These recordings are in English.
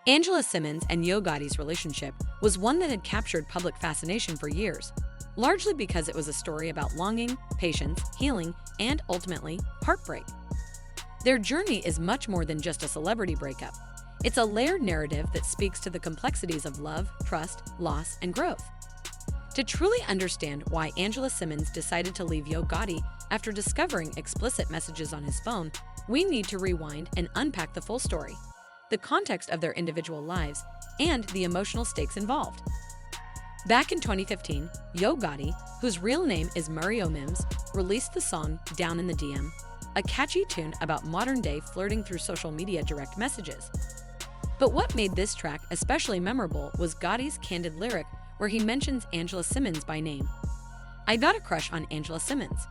Angela Simmons and Yo Gotti's relationship was one that had captured public fascination for years, largely because it was a story about longing, patience, healing, and ultimately, heartbreak. Their journey is much more than just a celebrity breakup. It's a layered narrative that speaks to the complexities of love, trust, loss, and growth. To truly understand why Angela Simmons decided to leave Yo Gotti after discovering explicit messages on his phone, we need to rewind and unpack the full story, the context of their individual lives, and the emotional stakes involved. Back in 2015, Yo Gotti, whose real name is Mario Mims, released the song Down in the DM, a catchy tune about modern-day flirting through social media direct messages. But what made this track especially memorable was Gotti's candid lyric where he mentions Angela Simmons by name. "I got a crush on Angela Simmons."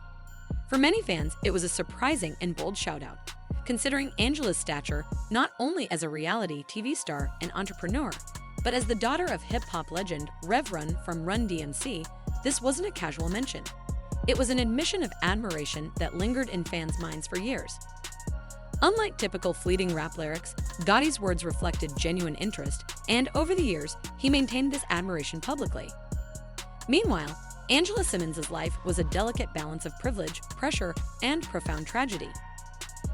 For many fans, it was a surprising and bold shout-out, considering Angela's stature not only as a reality TV star and entrepreneur, but as the daughter of hip-hop legend Rev Run from Run DMC. This wasn't a casual mention. It was an admission of admiration that lingered in fans' minds for years. Unlike typical fleeting rap lyrics, Gotti's words reflected genuine interest, and over the years, he maintained this admiration publicly. Meanwhile, Angela Simmons' life was a delicate balance of privilege, pressure, and profound tragedy.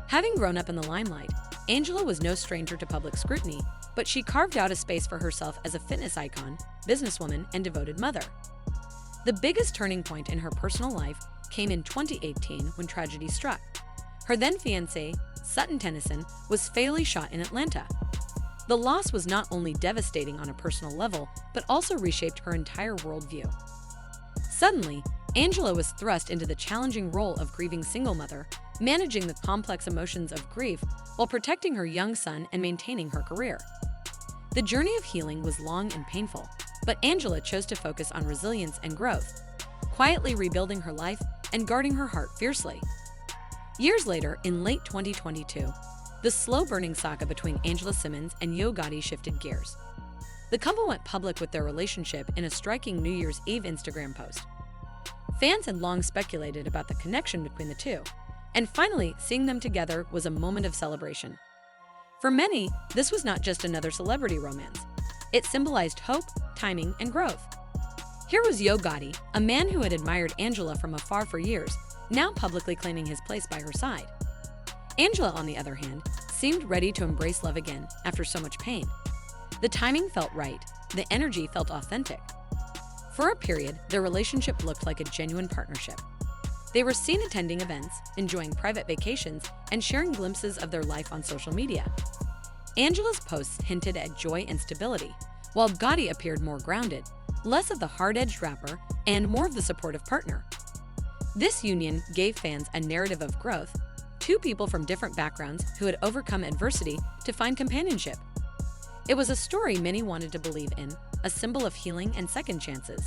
Having grown up in the limelight, Angela was no stranger to public scrutiny, but she carved out a space for herself as a fitness icon, businesswoman, and devoted mother. The biggest turning point in her personal life came in 2018 when tragedy struck. Her then-fiancé, Sutton Tennyson, was fatally shot in Atlanta. The loss was not only devastating on a personal level, but also reshaped her entire worldview. Suddenly, Angela was thrust into the challenging role of grieving single mother, managing the complex emotions of grief while protecting her young son and maintaining her career. The journey of healing was long and painful, but Angela chose to focus on resilience and growth, quietly rebuilding her life and guarding her heart fiercely. Years later, in late 2022, the slow-burning saga between Angela Simmons and Yo Gotti shifted gears. The couple went public with their relationship in a striking New Year's Eve Instagram post. Fans had long speculated about the connection between the two, and finally, seeing them together was a moment of celebration. For many, this was not just another celebrity romance. It symbolized hope, timing, and growth. Here was Yo Gotti, a man who had admired Angela from afar for years, now publicly claiming his place by her side. Angela, on the other hand, seemed ready to embrace love again after so much pain. The timing felt right, the energy felt authentic. For a period, their relationship looked like a genuine partnership. They were seen attending events, enjoying private vacations, and sharing glimpses of their life on social media. Angela's posts hinted at joy and stability, while Gotti appeared more grounded, less of the hard-edged rapper and more of the supportive partner. This union gave fans a narrative of growth, two people from different backgrounds who had overcome adversity to find companionship. It was a story many wanted to believe in, a symbol of healing and second chances.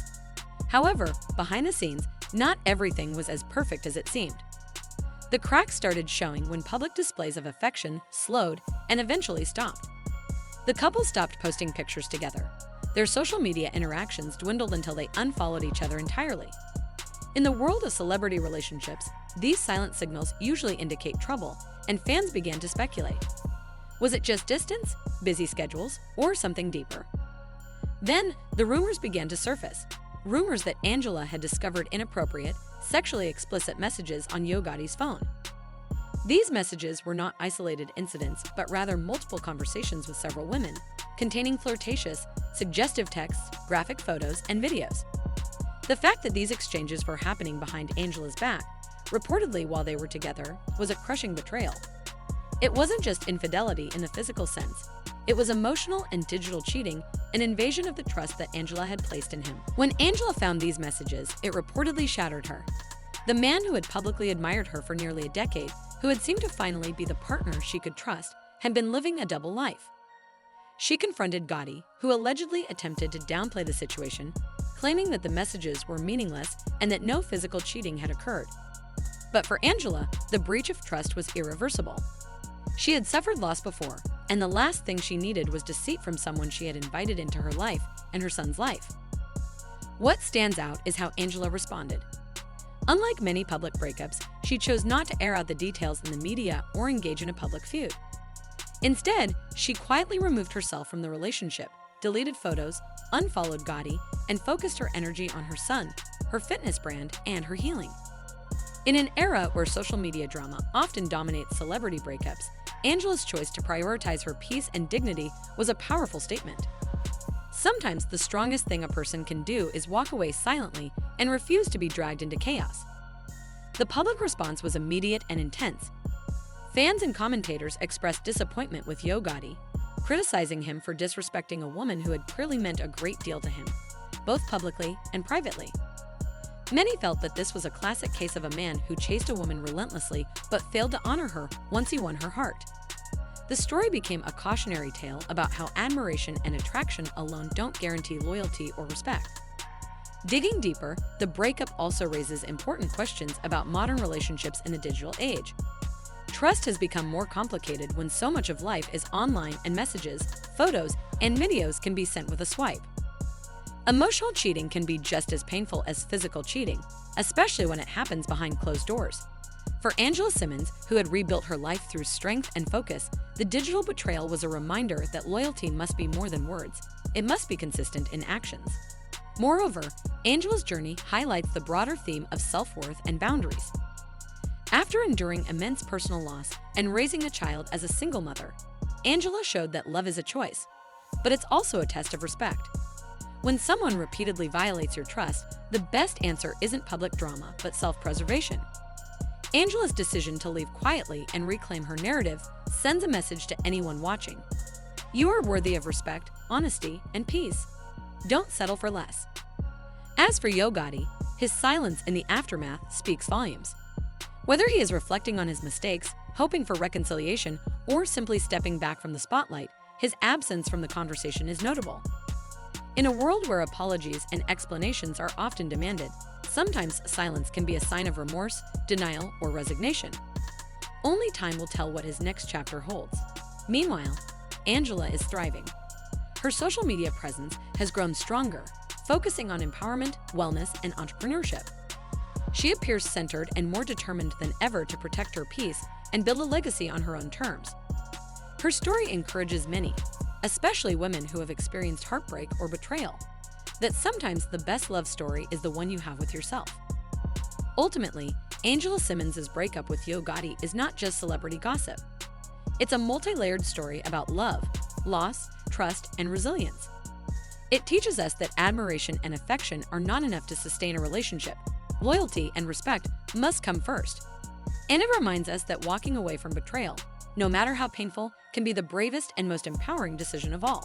However, behind the scenes, not everything was as perfect as it seemed. The cracks started showing when public displays of affection slowed and eventually stopped. The couple stopped posting pictures together. Their social media interactions dwindled until they unfollowed each other entirely. In the world of celebrity relationships, these silent signals usually indicate trouble, and fans began to speculate. Was it just distance, busy schedules, or something deeper? Then, the rumors began to surface. Rumors that Angela had discovered inappropriate, sexually explicit messages on Yo Gotti's phone. These messages were not isolated incidents, but rather multiple conversations with several women, containing flirtatious, suggestive texts, graphic photos, and videos. The fact that these exchanges were happening behind Angela's back, reportedly while they were together, was a crushing betrayal. It wasn't just infidelity in the physical sense. It was emotional and digital cheating, an invasion of the trust that Angela had placed in him. When Angela found these messages, it reportedly shattered her. The man who had publicly admired her for nearly a decade, who had seemed to finally be the partner she could trust, had been living a double life. She confronted Gotti, who allegedly attempted to downplay the situation, claiming that the messages were meaningless and that no physical cheating had occurred. But for Angela, the breach of trust was irreversible. She had suffered loss before, and the last thing she needed was deceit from someone she had invited into her life and her son's life. What stands out is how Angela responded. Unlike many public breakups, she chose not to air out the details in the media or engage in a public feud. Instead, she quietly removed herself from the relationship, deleted photos, unfollowed Gotti, and focused her energy on her son, her fitness brand, and her healing. In an era where social media drama often dominates celebrity breakups, Angela's choice to prioritize her peace and dignity was a powerful statement. Sometimes the strongest thing a person can do is walk away silently and refuse to be dragged into chaos. The public response was immediate and intense. Fans and commentators expressed disappointment with Yo Gotti, criticizing him for disrespecting a woman who had clearly meant a great deal to him, both publicly and privately. Many felt that this was a classic case of a man who chased a woman relentlessly but failed to honor her once he won her heart. The story became a cautionary tale about how admiration and attraction alone don't guarantee loyalty or respect. Digging deeper, the breakup also raises important questions about modern relationships in the digital age. Trust has become more complicated when so much of life is online and messages, photos, and videos can be sent with a swipe. Emotional cheating can be just as painful as physical cheating, especially when it happens behind closed doors. For Angela Simmons, who had rebuilt her life through strength and focus, the digital betrayal was a reminder that loyalty must be more than words. It must be consistent in actions. Moreover, Angela's journey highlights the broader theme of self-worth and boundaries. After enduring immense personal loss and raising a child as a single mother, Angela showed that love is a choice, but it's also a test of respect. When someone repeatedly violates your trust, the best answer isn't public drama, but self-preservation. Angela's decision to leave quietly and reclaim her narrative sends a message to anyone watching. You are worthy of respect, honesty, and peace. Don't settle for less. As for Yo Gotti, his silence in the aftermath speaks volumes. Whether he is reflecting on his mistakes, hoping for reconciliation, or simply stepping back from the spotlight, his absence from the conversation is notable. In a world where apologies and explanations are often demanded, sometimes silence can be a sign of remorse, denial, or resignation. Only time will tell what his next chapter holds. Meanwhile, Angela is thriving. Her social media presence has grown stronger, focusing on empowerment, wellness, and entrepreneurship. She appears centered and more determined than ever to protect her peace and build a legacy on her own terms. Her story encourages many, especially women who have experienced heartbreak or betrayal, that sometimes the best love story is the one you have with yourself. Ultimately, Angela Simmons' breakup with Yo Gotti is not just celebrity gossip. It's a multi-layered story about love, loss, trust, and resilience. It teaches us that admiration and affection are not enough to sustain a relationship. Loyalty and respect must come first. And it reminds us that walking away from betrayal, no matter how painful, can be the bravest and most empowering decision of all.